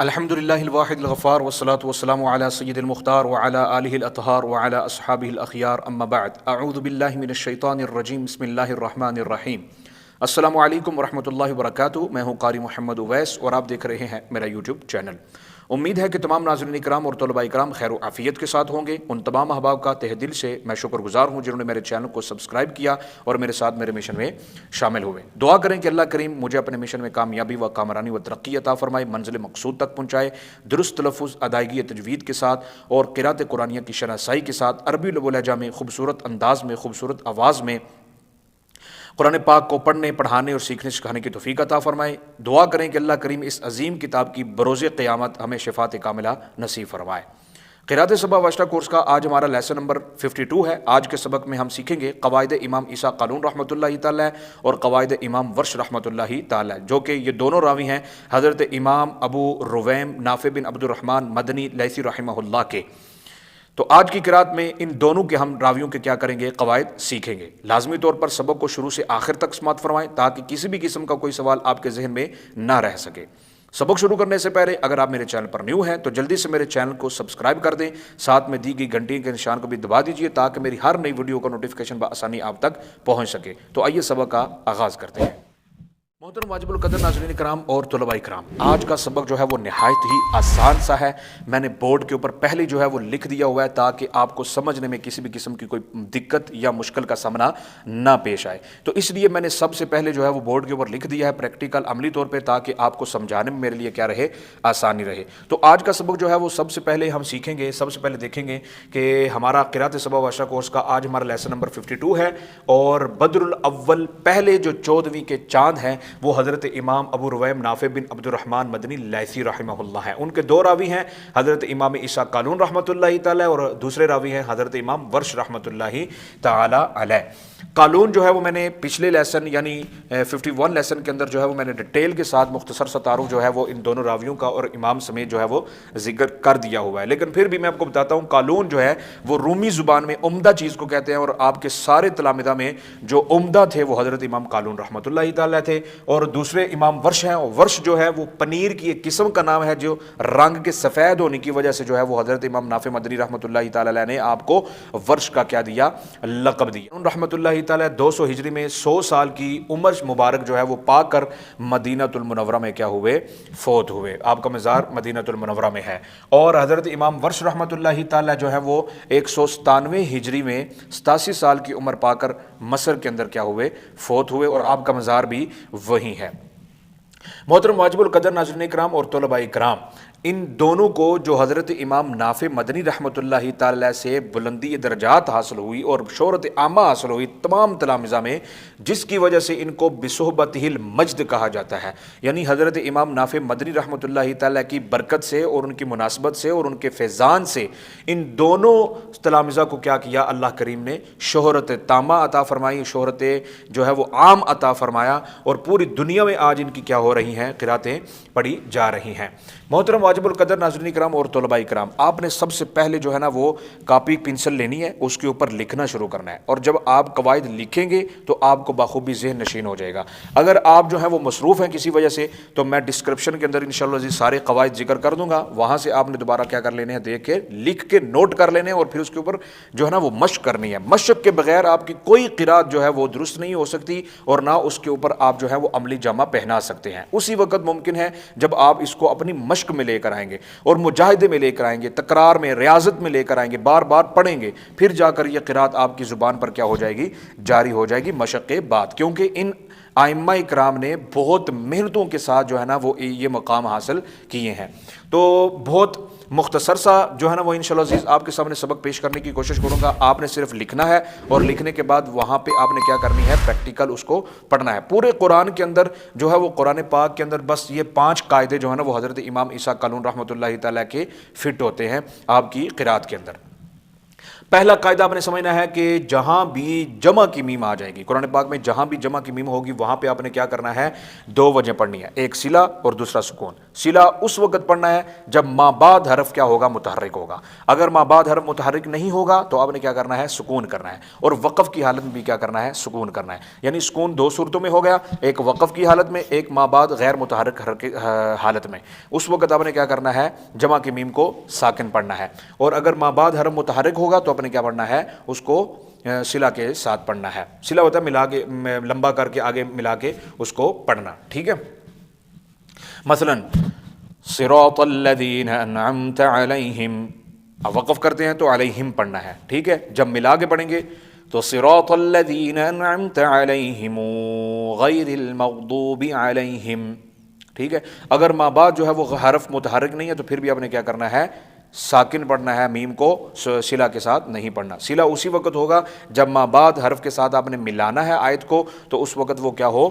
الحمدللہ الواحد الغفار والصلاة والسلام علی سید المختار وعلی آلہ الاطہار وعلی اصحابہ الاخیار اما بعد اعوذ باللہ من الشیطان الرجیم بسم اللہ الرحمن الرحیم۔ السلام علیکم ورحمۃ اللہ وبرکاتہ۔ میں ہوں قاری محمد اویس اور آپ دیکھ رہے ہیں میرا یوٹیوب چینل۔ امید ہے کہ تمام ناظرین کرام اور طلباء کرام خیر و عافیت کے ساتھ ہوں گے۔ ان تمام احباب کا تہ دل سے میں شکر گزار ہوں جنہوں نے میرے چینل کو سبسکرائب کیا اور میرے ساتھ میرے مشن میں شامل ہوئے۔ دعا کریں کہ اللہ کریم مجھے اپنے مشن میں کامیابی و کامرانی و ترقی عطا فرمائے، منزل مقصود تک پہنچائے، درست تلفظ، ادائیگی تجوید کے ساتھ اور قرات قرآنیہ کی شناسائی کے ساتھ عربی لب و لہجہ میں خوبصورت انداز میں خوبصورت آواز میں قرآن پاک کو پڑھنے، پڑھانے اور سیکھنے سکھانے کی توفیق عطا فرمائے۔ دعا کریں کہ اللہ کریم اس عظیم کتاب کی بروز قیامت ہمیں شفاعت کاملہ نصیب فرمائے۔ قرات سبع واشرہ کورس کا آج ہمارا لیسن نمبر 52 ہے۔ آج کے سبق میں ہم سیکھیں گے قواعد امام عیسیٰ قالون رحمۃ اللہ تعالی اور قواعد امام ورش رحمۃ اللہ تعالی، جو کہ یہ دونوں راوی ہیں حضرت امام ابو رویم نافع بن عبد الرحمن مدنی لیثی رحمہ اللہ کے۔ تو آج کی قرات میں ان دونوں کے ہم راویوں کے کیا کریں گے، قواعد سیکھیں گے۔ لازمی طور پر سبق کو شروع سے آخر تک سماعت فرمائیں تاکہ کسی بھی قسم کا کوئی سوال آپ کے ذہن میں نہ رہ سکے۔ سبق شروع کرنے سے پہلے اگر آپ میرے چینل پر نیو ہیں تو جلدی سے میرے چینل کو سبسکرائب کر دیں، ساتھ میں دی گئی گھنٹی کے نشان کو بھی دبا دیجئے تاکہ میری ہر نئی ویڈیو کا نوٹیفیکیشن بآسانی آپ تک پہنچ سکے۔ تو آئیے سبق کا آغاز کرتے ہیں۔ محترم واجب القدر ناظرین کرام اور طلباء کرام، آج کا سبق جو ہے وہ نہایت ہی آسان سا ہے۔ میں نے بورڈ کے اوپر پہلے جو ہے وہ لکھ دیا ہوا ہے تاکہ آپ کو سمجھنے میں کسی بھی قسم کی کوئی دقت یا مشکل کا سامنا نہ پیش آئے، تو اس لیے میں نے سب سے پہلے جو ہے وہ بورڈ کے اوپر لکھ دیا ہے پریکٹیکل عملی طور پہ، تاکہ آپ کو سمجھانے میں میرے لیے کیا رہے، آسانی رہے۔ تو آج کا سبق جو ہے وہ سب سے پہلے ہم سیکھیں گے، سب سے پہلے دیکھیں گے کہ ہمارا قرات سبع واشرہ کورس کا آج ہمارا لیسن نمبر 52 ہے، اور بدر الاول پہلے جو 14ویں کے چاند ہیں وہ حضرت امام ابو رویم نافع بن عبد الرحمن مدنی لیثی رحمہ اللہ ہیں۔ ان کے دو راوی ہیں، حضرت امام عیسیٰ قالون رحمۃ اللہ تعالی اور دوسرے راوی ہیں حضرت امام ورش رحمۃ اللہ تعالی علیہ۔ قالون جو ہے وہ میں نے پچھلے لیسن یعنی 51 لیسن کے اندر جو ہے وہ میں نے ڈیٹیل کے ساتھ مختصر سا تعارف جو ہے وہ ان دونوں راویوں کا اور امام سمیت جو ہے وہ ذکر کر دیا ہوا ہے، لیکن پھر بھی میں آپ کو بتاتا ہوں قالون جو ہے وہ رومی زبان میں عمدہ چیز کو کہتے ہیں، اور آپ کے سارے تلامذہ میں جو عمدہ تھے وہ حضرت امام قالون رحمۃ اللہ تعالی تھے، اور دوسرے امام ورش ہیں، اور ورش جو ہے وہ پنیر کی ایک قسم کا نام ہے جو رنگ کے سفید ہونے کی وجہ سے جو ہے وہ حضرت امام نافع مدنی رحمۃ اللہ تعالی علیہ نے آپ کو ورش کا کیا دیا، لقب دیا۔ رحمۃ اللہ تعالی 200 ہجری میں 100 سال کی عمر مبارک جو ہے وہ پا کر مدینہ المنورہ میں کیا ہوئے، فوت ہوئے۔ آپ کا مزار مدینہ المنورہ میں ہے، اور حضرت امام ورش رحمۃ اللہ تعالی جو ہے وہ 197 ہجری میں 87 سال کی عمر پا کر مصر کے اندر کیا ہوئے، فوت ہوئے، اور آپ کا مزار بھی وہی ہے۔ محترم واجب القدر ناظرین کرام اور طلباء کرام، ان دونوں کو جو حضرت امام نافع مدنی رحمۃ اللہ تعالی سے بلندی درجات حاصل ہوئی اور شہرت عامہ حاصل ہوئی تمام تلامذہ میں، جس کی وجہ سے ان کو بصحبتہ المجد کہا جاتا ہے، یعنی حضرت امام نافع مدنی رحمۃ اللہ تعالی کی برکت سے اور ان کی مناسبت سے اور ان کے فیضان سے ان دونوں تلامذہ کو کیا کیا، اللہ کریم نے شہرت تامہ عطا فرمائی، شہرت جو ہے وہ عام عطا فرمایا، اور پوری دنیا میں آج ان کی کیا ہو رہی ہیں، قراتیں پڑھی جا رہی ہیں۔ محترم واجب القدر ناظرین کرام اور طلباء کرام، آپ نے سب سے پہلے جو ہے نا وہ کاپی پنسل لینی ہے، اس کے اوپر لکھنا شروع کرنا ہے، اور جب آپ قواعد لکھیں گے تو آپ کو بخوبی ذہن نشین ہو جائے گا۔ اگر آپ جو ہیں وہ مصروف ہیں کسی وجہ سے تو میں ڈسکرپشن کے اندر انشاءاللہ عزیز سارے قواعد ذکر کر دوں گا، وہاں سے آپ نے دوبارہ کیا کر لینے ہیں، دیکھ کے لکھ کے نوٹ کر لینے ہیں، اور پھر اس کے اوپر جو ہے نا وہ مشق کرنی ہے۔ مشق کے بغیر آپ کی کوئی قرات جو ہے وہ درست نہیں ہو سکتی، اور نہ اس کے اوپر آپ جو ہے وہ عملی جامہ پہنا سکتے ہیں۔ اسی وقت ممکن ہے جب آپ اس کو اپنی مشق میں لے کر آئیں گے اور مجاہدے میں لے کر آئیں گے، تکرار میں، ریاضت میں لے کر آئیں گے، بار بار پڑھیں گے، پھر جا کر یہ قرات آپ کی زبان پر کیا ہو جائے گی، جاری ہو جائے گی مشق کے بعد، کیونکہ ان ائمہ کرام نے بہت محنتوں کے ساتھ جو ہے نا وہ یہ مقام حاصل کیے ہیں۔ تو بہت مختصر سا جو ہے نا وہ انشاءاللہ عزیز آپ کے سامنے سبق پیش کرنے کی کوشش کروں گا۔ آپ نے صرف لکھنا ہے، اور لکھنے کے بعد وہاں پہ آپ نے کیا کرنی ہے، پریکٹیکل اس کو پڑھنا ہے۔ پورے قرآن کے اندر جو ہے وہ قرآن پاک کے اندر بس یہ 5 قاعدے جو ہے نا وہ حضرت امام عیسیٰ قالون رحمۃ اللہ تعالیٰ کے فٹ ہوتے ہیں آپ کی قرات کے اندر۔ پہلا قاعدہ آپ نے سمجھنا ہے کہ جہاں بھی جمع کی میم آ جائے گی قرآن پاک میں، جہاں بھی جمع کی میم ہوگی وہاں پہ آپ نے کیا کرنا ہے، 2 وجہ پڑھنی ہے، ایک صلہ اور دوسرا سکون۔ صلہ اس وقت پڑھنا ہے جب ما بعد حرف کیا ہوگا؟ متحرک ہوگا۔ اگر ما بعد حرف متحرک نہیں ہوگا تو آپ نے کیا کرنا ہے؟ سکون کرنا ہے، اور وقف کی حالت میں بھی کیا کرنا ہے؟ سکون کرنا ہے۔ یعنی سکون دو صورتوں میں ہو گیا، ایک وقف کی حالت میں، ایک ما بعد غیر متحرک حالت میں۔ اس وقت آپ نے کیا کرنا ہے؟ جمع کے میم کو ساکن پڑھنا ہے، اور اگر ما بعد حرف متحرک ہوگا تو آپ نے کیا پڑھنا ہے؟ اس کو صلہ کے ساتھ پڑھنا ہے۔ صلہ ہوتا ہے ملا کے، لمبا کر کے آگے ملا کے اس کو پڑھنا، ٹھیک ہے؟ مثلا صراط الذین انعمت علیہم، اب وقف کرتے ہیں تو علیہم پڑھنا ہے، ٹھیک ہے؟ جب ملا کے پڑھیں گے تو صراط الذین انعمت علیہم غیر المغضوب علیہم، ٹھیک ہے؟ اگر ما بعد جو ہے وہ حرف متحرک نہیں ہے تو پھر بھی آپ نے کیا کرنا ہے؟ ساکن پڑھنا ہے، میم کو صلہ کے ساتھ نہیں پڑھنا۔ صلہ اسی وقت ہوگا جب ما بعد حرف کے ساتھ آپ نے ملانا ہے آیت کو، تو اس وقت وہ کیا ہو؟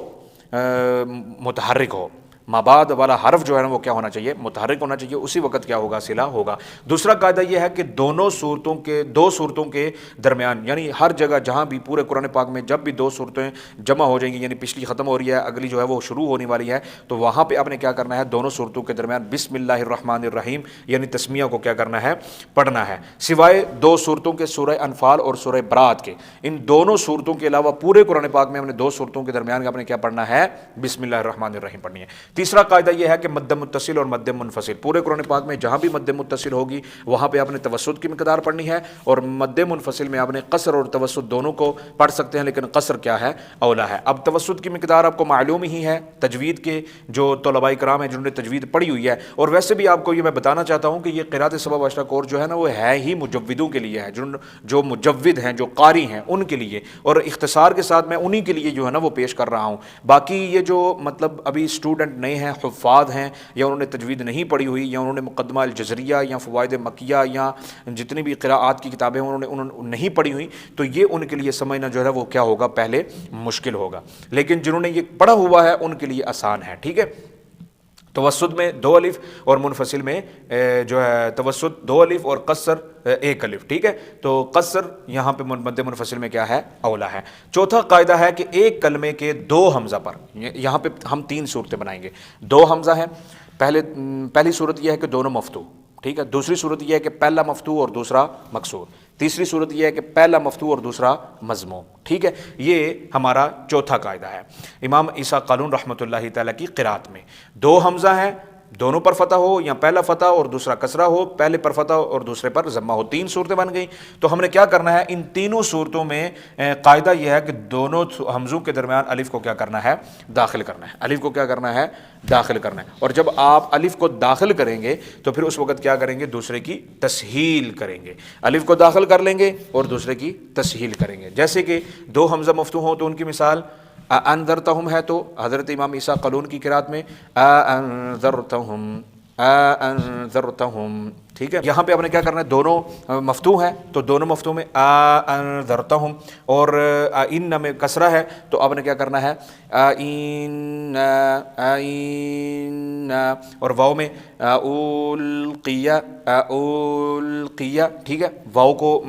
متحرک ہو۔ ما بعد والا حرف جو ہے نا وہ کیا ہونا چاہیے؟ متحرک ہونا چاہیے، اسی وقت کیا ہوگا؟ صلہ ہوگا۔ دوسرا قاعدہ یہ ہے کہ دو صورتوں کے درمیان، یعنی ہر جگہ جہاں بھی پورے قرآن پاک میں جب بھی دو صورتیں جمع ہو جائیں گی، یعنی پچھلی ختم ہو رہی ہے، اگلی جو ہے وہ شروع ہونے والی ہے، تو وہاں پہ آپ نے کیا کرنا ہے؟ دونوں صورتوں کے درمیان بسم اللہ الرحمن الرحیم یعنی تسمیہ کو کیا کرنا ہے؟ پڑھنا ہے، سوائے دو صورتوں کے، سورہ انفال اور سورہ برات کے۔ ان دونوں صورتوں کے علاوہ پورے قرآن پاک میں ہم نے دو صورتوں کے درمیان آپ نے کیا پڑھنا ہے؟ بسم اللہ الرحمن الرحیم پڑھنی ہے۔ تیسرا قاعدہ یہ ہے کہ مد متصل اور مد منفصل، پورے قرآن پاک میں جہاں بھی مد متصل ہوگی وہاں پہ آپ نے توسط کی مقدار پڑھنی ہے، اور مد منفصل میں آپ نے قصر اور توسط دونوں کو پڑھ سکتے ہیں، لیکن قصر کیا ہے؟ اولا ہے۔ اب توسط کی مقدار آپ کو معلوم ہی ہے، تجوید کے جو طلباء کرام ہیں جنہوں نے تجوید پڑھی ہوئی ہے، اور ویسے بھی آپ کو یہ میں بتانا چاہتا ہوں کہ یہ قرات سبع عشرہ کورس جو ہے نا وہ ہے ہی مجودوں کے لیے ہے، جو مجود ہیں، جو قاری ہیں ان کے لیے، اور اختصار کے ساتھ میں انہی کے لیے جو ہے نا وہ پیش کر رہا ہوں۔ باقی یہ جو مطلب ابھی اسٹوڈنٹ نئے ہیں، حفاظ ہیں، یا انہوں نے تجوید نہیں پڑھی ہوئی، یا انہوں نے مقدمہ الجزریہ یا فوائد مکیہ یا جتنی بھی قراءات کی کتابیں انہوں نے نہیں پڑھی ہوئی، تو یہ ان کے لیے سمجھنا جو ہے وہ کیا ہوگا؟ پہلے مشکل ہوگا، لیکن جنہوں نے یہ پڑھا ہوا ہے ان کے لیے آسان ہے، ٹھیک ہے؟ توسط میں دو الف اور منفصل میں جو ہے توسط دو الف اور قصر ایک الف، ٹھیک ہے؟ تو قصر یہاں پہ مد منفصل میں کیا ہے؟ اولا ہے۔ چوتھا قاعدہ ہے کہ ایک کلمے کے دو حمزہ پر، یہاں پہ ہم تین صورتیں بنائیں گے، دو حمزہ ہیں۔ پہلی صورت یہ ہے کہ دونوں مفتوح، ٹھیک ہے؟ دوسری صورت یہ ہے کہ پہلا مفتوح اور دوسرا مکسور۔ تیسری صورت یہ ہے کہ پہلا مفتوح اور دوسرا مضموم، ٹھیک ہے؟ یہ ہمارا چوتھا قاعدہ ہے امام عیسیٰ قالون رحمۃ اللہ تعالیٰ کی قرات میں۔ دو حمزہ ہیں، دونوں پر فتح ہو، یا پہلا فتح اور دوسرا کسرہ ہو، پہلے پر فتح اور دوسرے پر ضمہ ہو، تین صورتیں بن گئیں۔ تو ہم نے کیا کرنا ہے؟ ان تینوں صورتوں میں قاعدہ یہ ہے کہ دونوں حمزوں کے درمیان الف کو کیا کرنا ہے؟ داخل کرنا ہے۔ الف کو کیا کرنا ہے؟ داخل کرنا ہے۔ اور جب آپ الف کو داخل کریں گے تو پھر اس وقت کیا کریں گے؟ دوسرے کی تسہیل کریں گے۔ الف کو داخل کر لیں گے اور دوسرے کی تسہیل کریں گے۔ جیسے کہ دو حمزہ مفتوح ہوں تو ان کی مثال انذرتہم ہے، تو حضرت امام عیسیٰ قالون کی قرات میں انذرتہم، انذرتہم، ٹھیک ہے؟ یہاں پہ آپ نے کیا کرنا ہے؟ دونوں مفتوح ہیں تو دونوں مفتوح میں انذرتہم، اور ان میں کسرہ ہے تو آپ نے کیا کرنا ہے؟ اور واو میں القیہ، القیہ، ٹھیک ہے؟ واو کو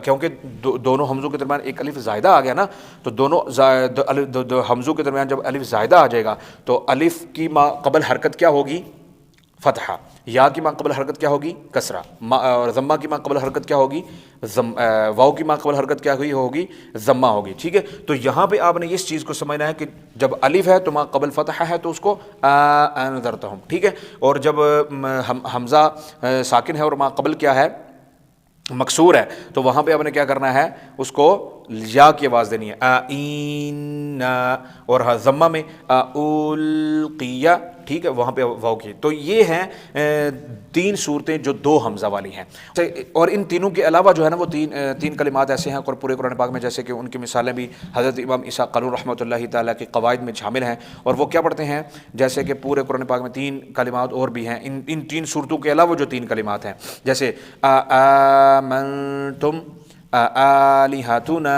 کیونکہ دونوں حمزوں کے درمیان ایک الف زائدہ آ گیا نا، تو دونوں حمزوں کے درمیان جب الف زائدہ آ جائے گا تو الف کی ما قبل حرکت کیا ہوگی؟ فتحہ، یا کی ما قبل حرکت کیا ہوگی؟ کسرہ، اور ضمہ کی ما قبل حرکت کیا ہوگی؟ واو کی ما قبل حرکت کیا ہوگی؟ ضمہ ہوگی، ٹھیک ہے؟ تو یہاں پہ آپ نے اس چیز کو سمجھنا ہے کہ جب الف ہے تو ما قبل فتحہ ہے تو اس کو انذرتہم، ٹھیک ہے؟ اور جب حمزہ ساکن ہے اور ما قبل کیا ہے؟ مکسور ہے، تو وہاں پہ آپ نے کیا کرنا ہے؟ اس کو یا کی آواز دینی ہے، اور ضمہ میں القیہ، ٹھیک ہے؟ وہاں پہ واو کی۔ تو یہ ہیں تین صورتیں جو دو حمزہ والی ہیں، اور ان تینوں کے علاوہ جو ہے نا وہ تین کلمات ایسے ہیں اور پورے قرآن پاک میں، جیسے کہ ان کی مثالیں بھی حضرت امام عیسیٰ قالون رحمۃ اللہ تعالیٰ کے قواعد میں شامل ہیں، اور وہ کیا پڑھتے ہیں؟ جیسے کہ پورے قرآن پاک میں تین کلمات اور بھی ہیں ان تین صورتوں کے علاوہ جو تین کلمات ہیں، جیسے آمنتم، آلہتنا،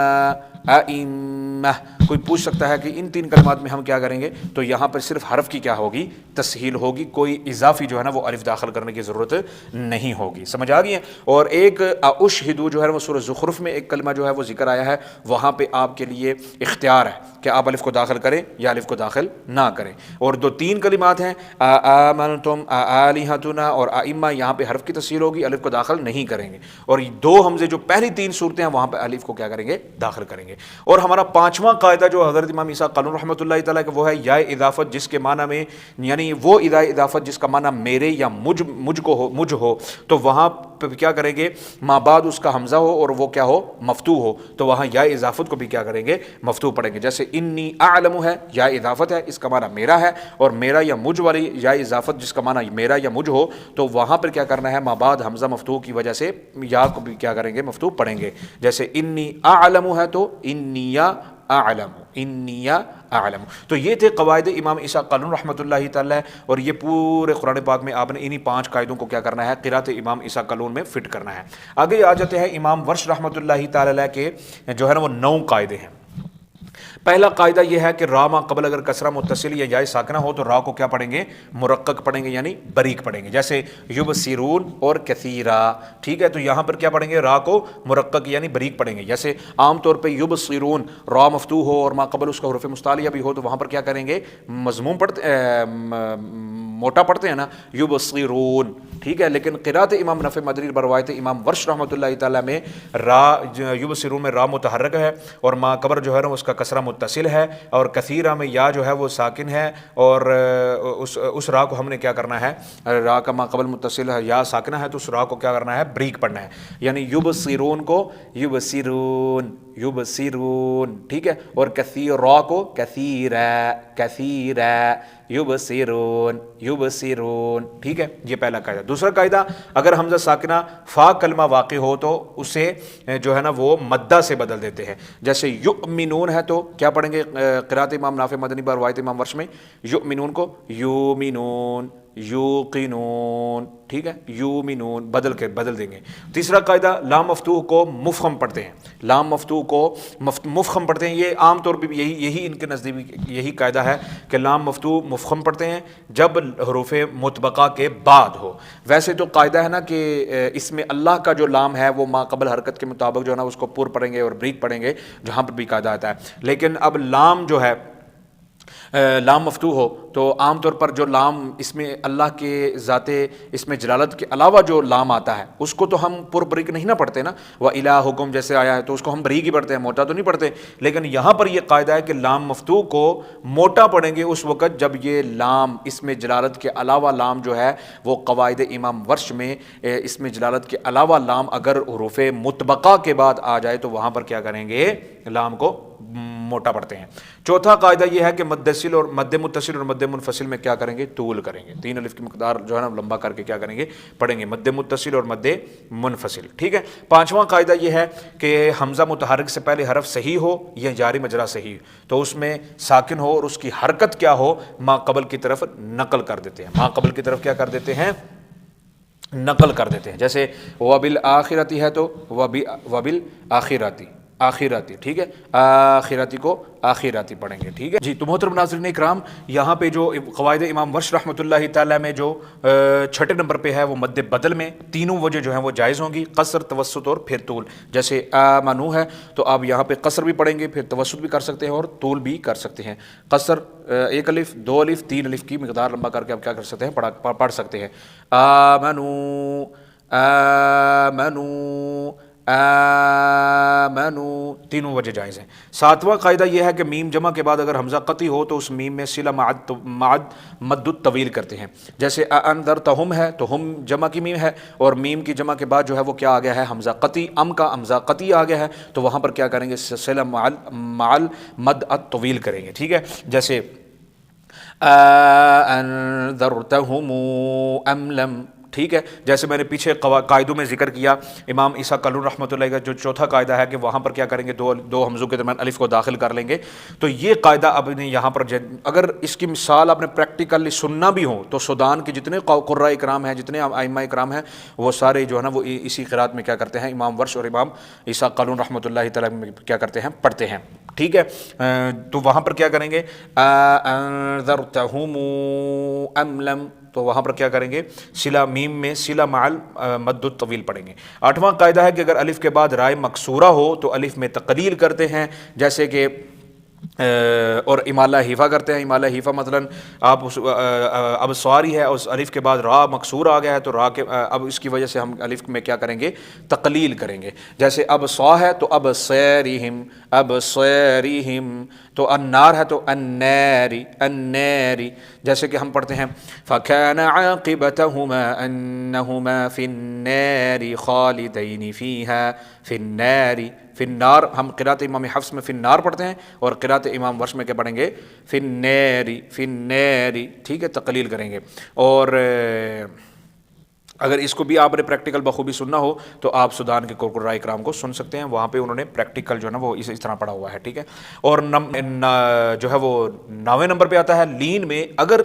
ائمہ. کوئی پوچھ سکتا ہے کہ ان تین کلمات میں ہم کیا کریں گے، تو یہاں پر صرف حرف کی کیا ہوگی، تسہیل ہوگی، کوئی اضافی جو ہے نا وہ الف داخل کرنے کی ضرورت نہیں ہوگی. سمجھ آ گئی ہے. اور ایک اشہدو جو ہے وہ سورہ زخرف میں ایک کلمہ جو ہے وہ ذکر آیا ہے، وہاں پہ آپ کے لیے اختیار ہے کہ آپ الف کو داخل کریں یا الف کو داخل نہ کریں. اور دو تین کلمات ہیں آمنتم، آلہتنا اور ائمہ، یہاں پہ حرف کی تسہیل ہوگی، الف کو داخل نہیں کریں گے. اور دو حمزے جو پہلی تین صورتیں ہیں وہاں پہ الف کو کیا کریں گے، داخل کریں گے. اور ہمارا پانچواں قاعدہ جو حضرت امام عیسیٰ قانون رحمۃ اللہ تعالیٰ کہ وہ ہے یا اضافت، جس کے معنی میں یعنی وہ اضافت جس کا معنی میرے یا مجھ ہو، تو وہاں پہ کیا کریں گے، ماں بعد اس کا حمزہ ہو اور وہ کیا ہو، مفتوح ہو، تو وہاں یا اضافت کو بھی کیا کریں گے، مفتوح پڑھیں گے. جیسے انی اعلم ہے، یا اضافت ہے، اس کا معنی میرا ہے، اور میرا یا مجھ والی یا اضافت جس کا معنی میرا یا مجھ ہو، تو وہاں پر کیا کرنا ہے، ماں بعد حمزہ مفتوح کی وجہ سے یا کو بھی کیا کریں گے، مفتوح پڑھیں گے. جیسے انی اعلم ہے تو انیا اعلم، انیا اعلم. تو یہ تھے قواعد امام عیسیٰ قانون رحمۃ اللہ تعالی، اور یہ پورے قرآن پاک میں آپ نے انہی 5 قاعدوں کو کیا کرنا ہے، قرات امام عیسیٰ قانون میں فٹ کرنا ہے. آگے آ جاتے ہیں امام ورش رحمۃ اللہ تعالی کے جو ہے نا وہ 9 قاعدے ہیں. پہلا قاعدہ یہ ہے کہ را ما قبل اگر کسرہ متصل یا جائے ساکنہ ہو تو را کو کیا پڑھیں گے، مرقق پڑھیں گے، یعنی باریک پڑھیں گے. جیسے یبصرون اور کثیرا، ٹھیک ہے، تو یہاں پر کیا پڑھیں گے، را کو مرقق یعنی باریک پڑھیں گے. جیسے عام طور پہ یبصرون را مفتوح ہو اور ما قبل اس کا حروف مستعلیہ بھی ہو تو وہاں پر کیا کریں گے، مضموم موٹا پڑھتے ہیں نا، یبصرون، ٹھیک ہے. لیکن قرات امام نافع مدنی بروایت امام ورش رحمۃ اللہ تعالی میں را یبصرون میں را متحرک ہے اور ما قبر جو ہے نا اس کا کسرہ متصل ہے، اور کثیرہ میں یا جو ہے وہ ساکن ہے، اور اس را کو ہم نے کیا کرنا ہے، را کا ما قبل متصل ہے یا ساکنہ ہے تو اس را کو کیا کرنا ہے، بریک پڑھنا ہے. یعنی یبصرون کو یبصرون، یبصرون، ٹھیک ہے. اور کثیرا کو کثیرا، کثیرا، یبصرون، یبصرون، ٹھیک ہے. یہ پہلا قاعدہ. دوسرا قاعدہ، اگر حمزہ ساکنہ فا کلمہ واقع ہو تو اسے جو ہے نا وہ مدہ سے بدل دیتے ہیں. جیسے یؤمنون ہے تو کیا پڑھیں گے، قرات امام نافع مدنی پر روایت امام ورش میں یؤمنون کو یومنون، یوقنون، ٹھیک ہے، یومنون بدل دیں گے. تیسرا قاعدہ، لام مفتوح کو مفخم پڑھتے ہیں، لام مفتوح کو مفخم پڑھتے ہیں. یہ عام طور پہ یہی ان کے نزدیک یہی قاعدہ ہے کہ لام مفتوح مفخم پڑھتے ہیں جب حروف مطبقہ کے بعد ہو. ویسے تو قاعدہ ہے نا کہ اس میں اللہ کا جو لام ہے وہ ما قبل حرکت کے مطابق جو ہے نا اس کو پور پڑھیں گے اور بریک پڑھیں گے، جہاں پر بھی قاعدہ آتا ہے. لیکن اب لام جو ہے لام مفتوح ہو تو عام طور پر جو لام اس میں اللہ کے ذات اس میں جلالت کے علاوہ جو لام آتا ہے اس کو تو ہم پر بریک نہیں نہ پڑھتے نا، وَإِلَٰهُكُمْ جیسے آیا ہے تو اس کو ہم بریک ہی پڑھتے ہیں، موٹا تو نہیں پڑھتے. لیکن یہاں پر یہ قاعدہ ہے کہ لام مفتوح کو موٹا پڑھیں گے اس وقت جب یہ لام اس میں جلالت کے علاوہ لام جو ہے وہ قواعد امام ورش میں اس میں جلالت کے علاوہ لام اگر حروف مطبقہ کے بعد آ جائے تو وہاں پر کیا کریں گے، لام کو موٹا پڑھتے ہیں. چوتھا قاعدہ یہ ہے کہ متصل اور مد متصل اور مد منفصل میں کیا کریں گے، طول کریں گے. 3 الف کی مقدار جو ہے نا لمبا کر کے کیا کریں گے، پڑھیں گے مد متصل اور مد منفصل. ٹھیک ہے. پانچواں قاعدہ یہ ہے کہ حمزہ متحرک سے پہلے حرف صحیح ہو یا جاری مجرا صحیح تو اس میں ساکن ہو اور اس کی حرکت کیا ہو، ما قبل کی طرف نقل کر دیتے ہیں. ما قبل کی طرف کیا کر دیتے ہیں، نقل کر دیتے ہیں. جیسے وبالآخرتی ہے تو وبالآخرتی، آخراتی، ٹھیک ہے، آخراتی کو آخراتی پڑھیں گے. ٹھیک ہے جی. تو محترم ناظرین اکرام، یہاں پہ جو قواعد امام ورش رحمۃ اللہ تعالیٰ میں جو 6 نمبر پہ ہے وہ مد بدل میں تینوں وجہ جو ہیں وہ جائز ہوں گی، قصر، توسط اور پھر طول. جیسے آمنو ہے تو آپ یہاں پہ قصر بھی پڑھیں گے، پھر توسط بھی کر سکتے ہیں اور طول بھی کر سکتے ہیں. قصر 1 الف، 2 الف، 3 الف کی مقدار لمبا کر کے آپ کیا کر سکتے ہیں، پڑھ سکتے ہیں. آمنو، آمنو، آمنو، تینوں وجہ جائز ہیں. 7واں قاعدہ یہ ہے کہ میم جمع کے بعد اگر حمزہ قطعی ہو تو اس میم میں صلہ مد الطویل کرتے ہیں. جیسے انذرتہم ہے تو ہم جمع کی میم ہے اور میم کی جمع کے بعد جو ہے وہ کیا آ گیا ہے، حمزہ قطعی. ام کا حمزہ قطعی آ گیا ہے تو وہاں پر کیا کریں گے، صلہ مع مد الطویل کریں گے. ٹھیک ہے. جیسے انذرتہم ام لم ٹھیک ہے، جیسے میں نے پیچھے قاعدوں میں ذکر کیا، امام عیسیٰ کلون رحمۃ اللہ کا جو چوتھا قاعدہ ہے کہ وہاں پر کیا کریں گے، دو حمزوں کے درمیان الف کو داخل کر لیں گے، تو یہ قاعدہ اب نے یہاں پر اگر اس کی مثال آپ نے پریکٹیکلی سننا بھی ہو تو سودان کے جتنے قراء اکرام ہیں، جتنے ائمہ اکرام ہیں، وہ سارے جو ہے نا وہ اسی قرات میں کیا کرتے ہیں، امام ورش اور امام عیسیٰ کلون رحمۃ اللہ تعالیٰ میں کیا کرتے ہیں، پڑھتے ہیں، ٹھیک ہے۔ تو وہاں پر کیا کریں گے، انذرتہم ام لم، تو وہاں پر کیا کریں گے، صلہ میم میں صلہ مع مد الطویل پڑھیں گے۔ آٹھواں قاعدہ ہے کہ اگر الف کے بعد رائے مکسورہ ہو تو الف میں تقلیل کرتے ہیں، جیسے کہ اور امالہ حیفہ کرتے ہیں۔ امالہ حیفہ مثلا آپ اب سواری ہے، اس الف کے بعد را مکسور آ گیا ہے تو را کے اب اس کی وجہ سے ہم الف میں کیا کریں گے، تقلیل کریں گے۔ جیسے اب صا ہے تو اب سیرہم، اب سیرہم، تو النار ہے تو الناری، الناری، جیسے کہ ہم پڑھتے ہیں فَكَانَ عَاقِبَتَهُمَا أَنَّهُمَا فِي النَّارِ خَالِدَيْنِ فِيهَا، فِي النَّارِ، فی النار ہم قرات امام حفص میں فی النار پڑھتے ہیں، اور قرات امام ورش میں کیا پڑھیں گے، فی الناری، فی الناری، ٹھیک ہے، تقلیل کریں گے۔ اور اگر اس کو بھی آپ نے پریکٹیکل بخوبی سننا ہو تو آپ سودان کے قراء اکرام کو سن سکتے ہیں، وہاں پہ انہوں نے پریکٹیکل جو ہے نا وہ اس طرح پڑھا ہوا ہے، ٹھیک ہے۔ اور جو ہے وہ 9ویں نمبر پہ آتا ہے لین میں، اگر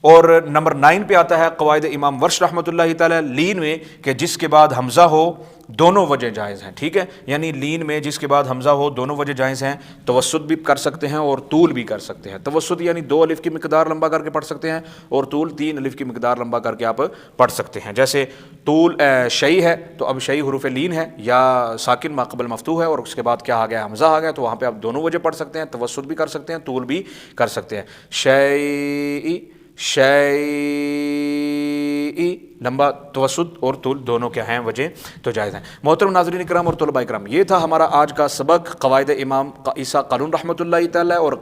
اور نمبر 9 پہ آتا ہے قواعد امام ورش رحمۃ اللہ تعالی لین میں کہ جس کے بعد حمزہ ہو دونوں وجہ جائز ہیں، ٹھیک ہے، یعنی لین میں جس کے بعد حمزہ ہو دونوں وجہ جائز ہیں، توسط بھی کر سکتے ہیں اور طول بھی کر سکتے ہیں۔ توسط یعنی 2 الف کی مقدار لمبا کر کے پڑھ سکتے ہیں، اور طول 3 الف کی مقدار لمبا کر کے آپ پڑھ سکتے ہیں۔ جیسے طول شیء ہے تو اب شیء حروف لین ہے، یا ساکن ما قبل مفتوح ہے اور اس کے بعد کیا آ گیا، حمزہ آ گیا، تو وہاں پہ آپ دونوں وجہ پڑھ سکتے ہیں، توسط بھی کر سکتے ہیں، طول بھی کر سکتے ہیں۔ شیء، شیء، لمبا، توسط اور طول دونوں کیا ہیں، وجہ تو جائز ہیں۔ محترم ناظرین کرام اور طلباء کرام، یہ تھا ہمارا آج کا سبق قواعد امام عیسیٰ قلون رحمۃ اللہ تعالی اور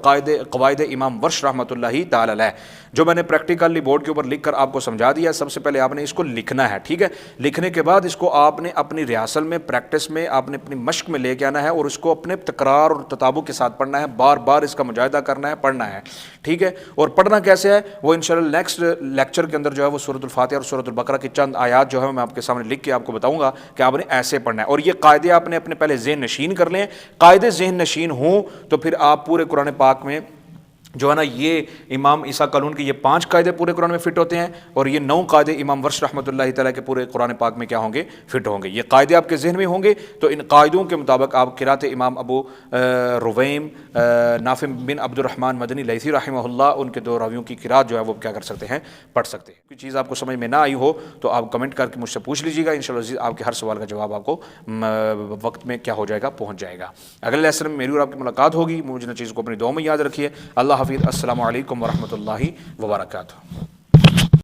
قواعد امام ورش رحمۃ اللہ تعالی علیہ، جو میں نے پریکٹیکلی بورڈ کے اوپر لکھ کر آپ کو سمجھا دیا۔ سب سے پہلے آپ نے اس کو لکھنا ہے، ٹھیک ہے، لکھنے کے بعد اس کو آپ نے اپنی ریاسل میں، پریکٹس میں، آپ نے اپنی مشق میں لے کے آنا ہے، اور اس کو اپنے تکرار اور تطابق کے ساتھ پڑھنا ہے، بار بار اس کا مجاہدہ کرنا ہے، پڑھنا ہے، ٹھیک ہے۔ اور پڑھنا کیسے ہے وہ انشاءاللہ نیکسٹ لیکچر کے اندر جو ہے وہ سورۃ الفاتحہ اور سورۃ البقرہ کی چند آیات جو ہے میں آپ کے سامنے لکھ کے آپ کو بتاؤں گا کہ آپ نے ایسے پڑھنا ہے، اور یہ قاعدے آپ نے اپنے پہلے ذہن نشین کر لیں۔ قاعدے ذہن نشین ہوں تو پھر آپ پورے قرآن پاک میں جو ہے نا یہ امام عیسیٰ کلون کے یہ 5 قاعدے پورے قرآن میں فٹ ہوتے ہیں، اور یہ 9 قاعدے امام ورش رحمۃ اللہ تعالیٰ کے پورے قرآن پاک میں کیا ہوں گے، فٹ ہوں گے۔ یہ قاعدے آپ کے ذہن میں ہوں گے تو ان قاعدوں کے مطابق آپ قرات امام ابو رویم نافع بن عبد الرحمن مدنی لیثی رحمہ اللہ، ان کے 2 راویوں کی قرات جو ہے وہ کیا کر سکتے ہیں، پڑھ سکتے ہیں۔ کوئی چیز آپ کو سمجھ میں نہ آئی ہو تو آپ کمنٹ کر کے مجھ سے پوچھ لیجیے گا، انشاءاللہ آپ کے ہر سوال کا جواب آپ کو وقت میں کیا ہو جائے گا، پہنچ جائے گا۔ اگلے لیسن میں میری اور آپ کی ملاقات ہوگی، مجھے چیز کو اپنی دعاؤں میں یاد رکھیے۔ اللہ حافظ، السلام علیکم ورحمۃ اللہ وبرکاتہ۔